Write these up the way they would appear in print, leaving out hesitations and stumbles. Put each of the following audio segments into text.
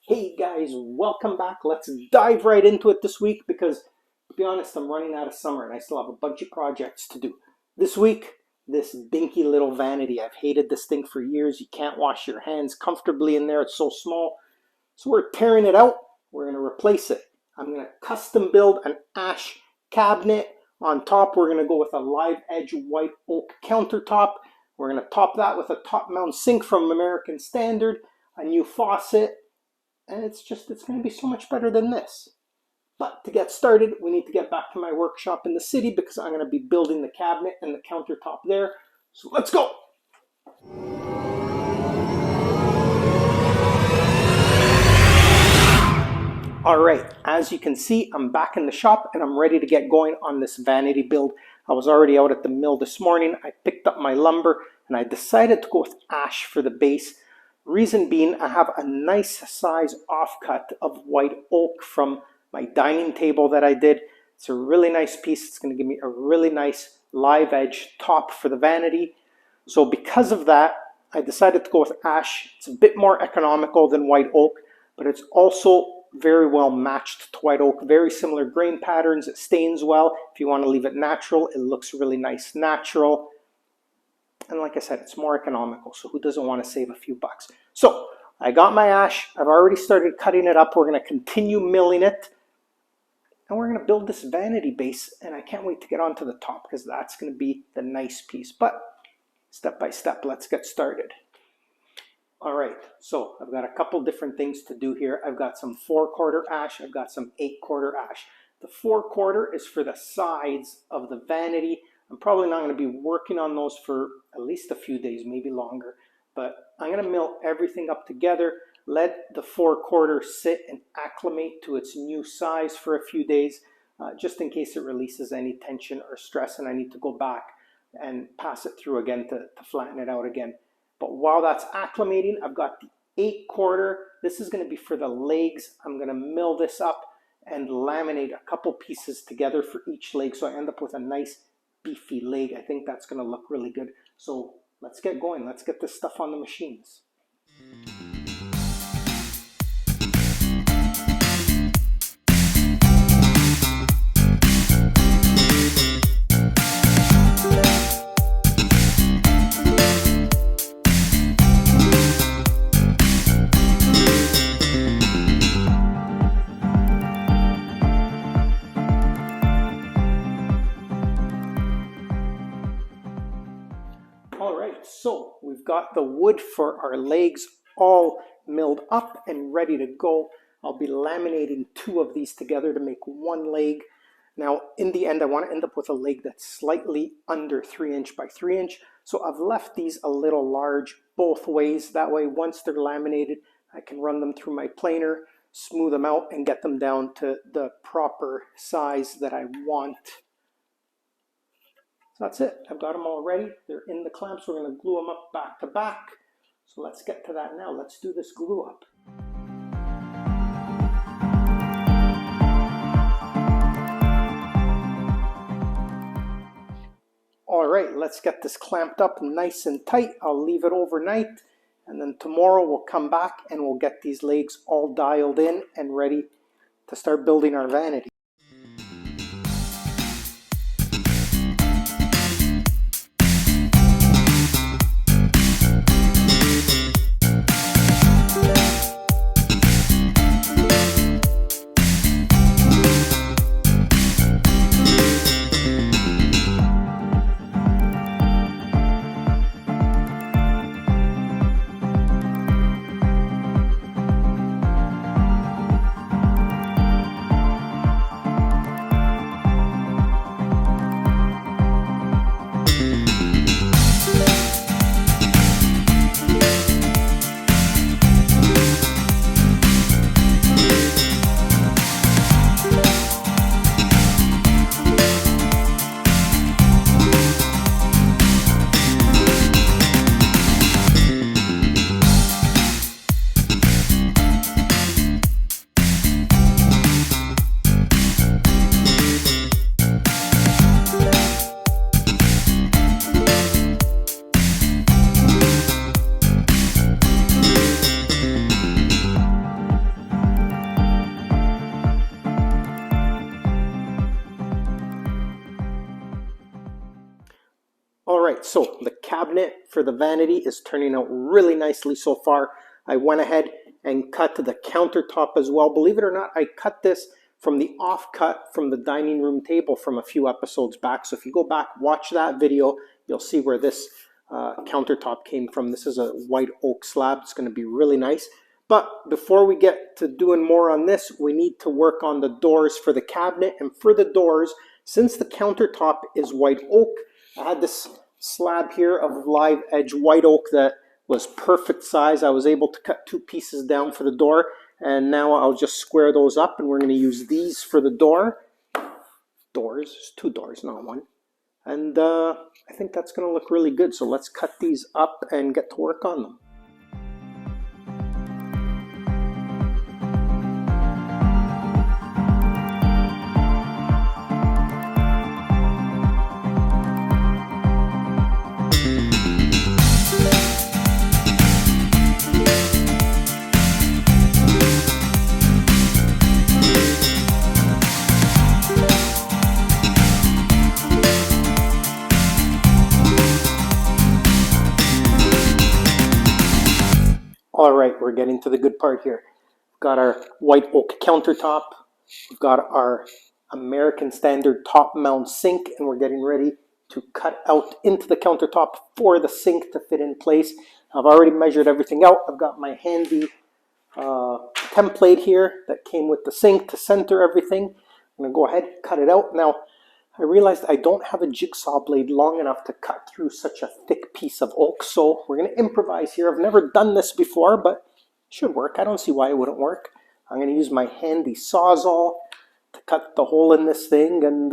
Hey guys, welcome back. Let's dive right into it this week because, to be honest, I'm running out of summer and I still have a bunch of projects to do. This week, this dinky little vanity. I've hated this thing for years. You can't wash your hands comfortably in there. It's so small. So we're tearing it out. We're going to replace it. I'm going to custom build an ash cabinet. On top, we're going to go with a live edge white oak countertop. We're going to top that with a top mount sink from American Standard, a new faucet, and it's going to be so much better than this. But to get started, we need to get back to my workshop in the city because I'm going to be building the cabinet and the countertop there. So let's go. All right, as you can see, I'm back in the shop and I'm ready to get going on this vanity build. I was already out at the mill this morning. I picked up my lumber and I decided to go with ash for the base. Reason being, I have a nice size offcut of white oak from my dining table that I did. It's a really nice piece. It's going to give me a really nice live edge top for the vanity. So because of that, I decided to go with ash. It's a bit more economical than white oak, but it's also very well matched to white oak. Very similar grain patterns. It stains well. If you want to leave it natural, it looks really nice natural. And like I said, it's more economical, so who doesn't want to save a few bucks? So I got my ash. I've already started cutting it up. We're going to continue milling it. And we're going to build this vanity base. And I can't wait to get onto the top because that's going to be the nice piece. But step by step, let's get started. All right, so I've got a couple different things to do here. I've got some 4/4 ash. I've got some 8/4 ash. The 4/4 is for the sides of the vanity. I'm probably not going to be working on those for at least a few days, maybe longer. But I'm going to mill everything up together, let the 4/4 sit and acclimate to its new size for a few days, just in case it releases any tension or stress and I need to go back and pass it through again to flatten it out again. But while that's acclimating, I've got the 8/4. This is going to be for the legs. I'm going to mill this up and laminate a couple pieces together for each leg so I end up with a nice beefy leg. I think that's going to look really good. So let's get going. Let's get this stuff on the machines. So we've got the wood for our legs all milled up and ready to go. I'll be laminating 2 of these together to make 1 leg. Now in the end, I want to end up with a leg that's slightly under 3 inch by 3 inch. So I've left these a little large both ways. That way, once they're laminated, I can run them through my planer, smooth them out, and get them down to the proper size that I want. So that's it. I've got them all ready. They're in the clamps. We're going to glue them up back to back. So let's get to that now. Let's do this glue up. All right, let's get this clamped up nice and tight. I'll leave it overnight. And then tomorrow we'll come back and we'll get these legs all dialed in and ready to start building our vanity. right, so the cabinet for the vanity is turning out really nicely so far. I went ahead and cut the countertop as well. Believe it or not, I cut this from the offcut from the dining room table from a few episodes back. So if you go back, watch that video, you'll see where this countertop came from. This is a white oak slab. It's going to be really nice. But before we get to doing more on this, we need to work on the doors for the cabinet. And for the doors, since the countertop is white oak, I had this slab here of live edge white oak that was perfect size. I was able to cut 2 pieces down for the door, and now I'll just square those up, and we're going to use these for the doors. There's 2 doors, not 1. And I think that's going to look really good. So let's cut these up and get to work on them. All right, we're getting to the good part here. We've got our white oak countertop. We've got our American standard top mount sink, and we're getting ready to cut out into the countertop for the sink to fit in place. I've already measured everything out. I've got my handy template here that came with the sink to center everything. I'm going to go ahead and cut it out. Now, I realized I don't have a jigsaw blade long enough to cut through such a thick piece of oak, so we're going to improvise here. I've never done this before, but it should work. I don't see why it wouldn't work. I'm going to use my handy Sawzall to cut the hole in this thing and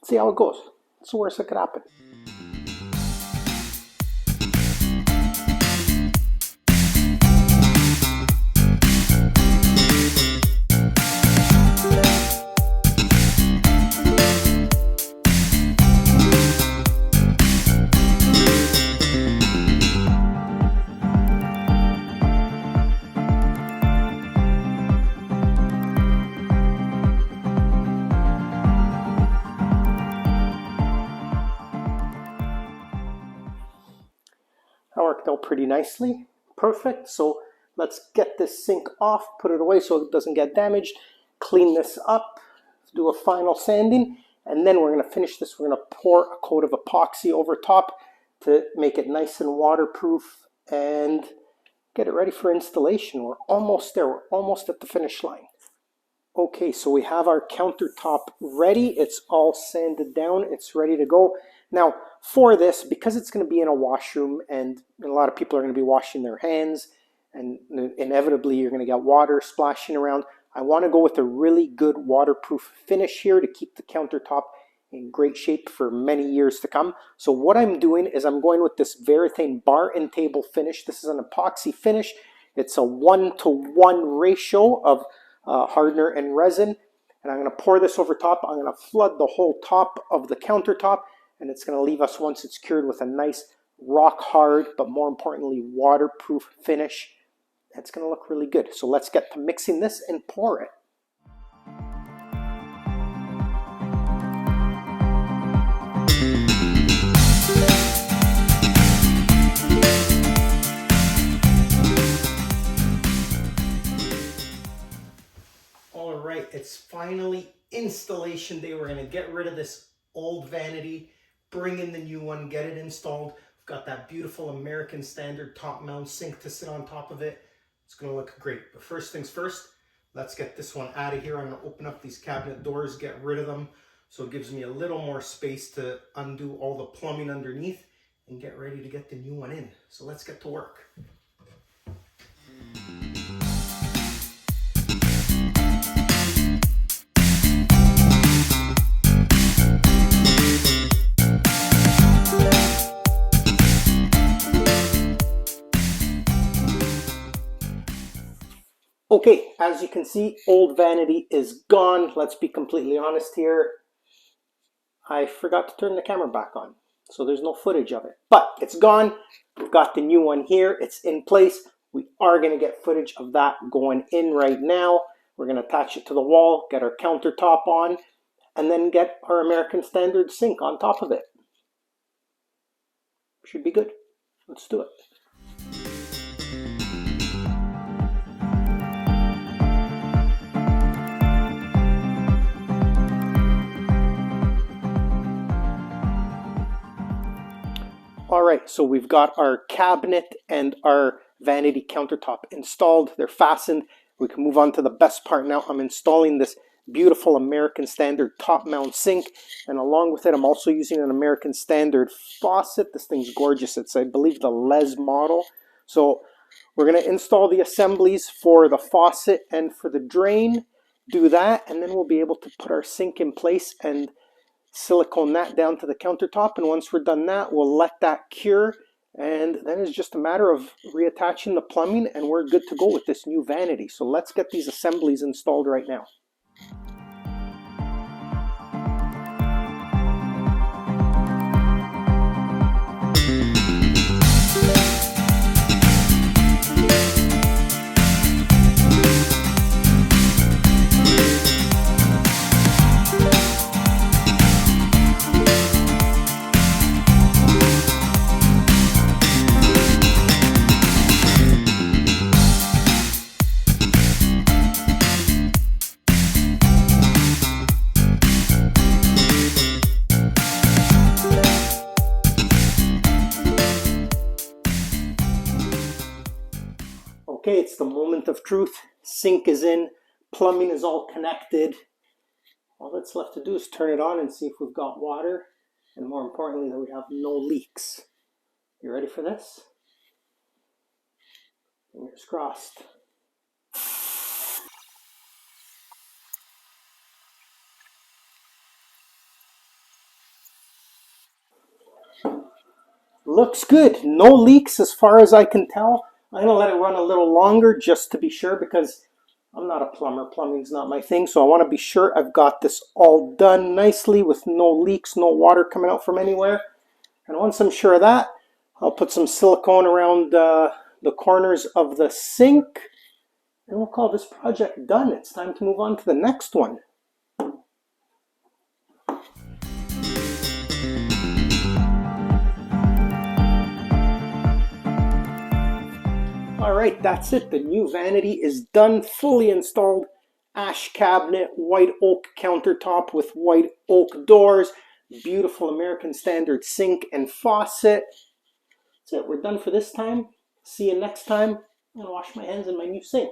see how it goes. It's the worst that could happen. That worked out pretty nicely. Perfect. So let's get this sink off, put it away so it doesn't get damaged, clean this up, do a final sanding, and then we're going to finish this. We're going to pour a coat of epoxy over top to make it nice and waterproof and get it ready for installation. We're almost there. We're almost at the finish line. Okay, so we have our countertop ready. It's all sanded down. It's ready to go. Now, for this, because it's going to be in a washroom and a lot of people are going to be washing their hands and inevitably you're going to get water splashing around, I want to go with a really good waterproof finish here to keep the countertop in great shape for many years to come. So what I'm doing is I'm going with this Vanity bar and table finish. This is an epoxy finish. It's a 1-to-1 ratio of hardener and resin, and I'm going to pour this over top. I'm going to flood the whole top of the countertop, and it's going to leave us, once it's cured, with a nice rock hard but more importantly waterproof finish. It's going to look really good. So let's get to mixing this and pour it. All right, it's finally installation day. We're going to get rid of this old vanity, bring in the new one, get it installed. We've got that beautiful American standard top mount sink to sit on top of it. It's going to look great. But first things first, let's get this one out of here. I'm going to open up these cabinet doors, get rid of them, so it gives me a little more space to undo all the plumbing underneath and get ready to get the new one in. So let's get to work. Okay, as you can see, old vanity is gone. Let's be completely honest here. I forgot to turn the camera back on, so there's no footage of it. But it's gone. We've got the new one here. It's in place. We are going to get footage of that going in right now. We're going to attach it to the wall, get our countertop on, and then get our American standard sink on top of it. Should be good. Let's do it. All right, so we've got our cabinet and our vanity countertop installed. They're fastened. We can move on to the best part now. I'm installing this beautiful American Standard top mount sink, and along with it I'm also using an American Standard faucet. This thing's gorgeous. It's, I believe, the Les model. So we're going to install the assemblies for the faucet and for the drain, do that, and then we'll be able to put our sink in place and silicone that down to the countertop. And once we're done that, we'll let that cure, and then it's just a matter of reattaching the plumbing and we're good to go with this new vanity. So let's get these assemblies installed right now. Okay, it's the moment of truth. Sink is in, plumbing is all connected. All that's left to do is turn it on and see if we've got water, and more importantly, that we have no leaks. You ready for this? Fingers crossed. Looks good. No leaks as far as I can tell. I'm going to let it run a little longer just to be sure, because I'm not a plumber. Plumbing's not my thing. So I want to be sure I've got this all done nicely with no leaks, no water coming out from anywhere. And once I'm sure of that, I'll put some silicone around the corners of the sink. And we'll call this project done. It's time to move on to the next one. Alright, that's it. The new vanity is done, fully installed. Ash cabinet, white oak countertop with white oak doors, beautiful American Standard sink and faucet. That's it. We're done for this time. See you next time. I'm going to wash my hands in my new sink.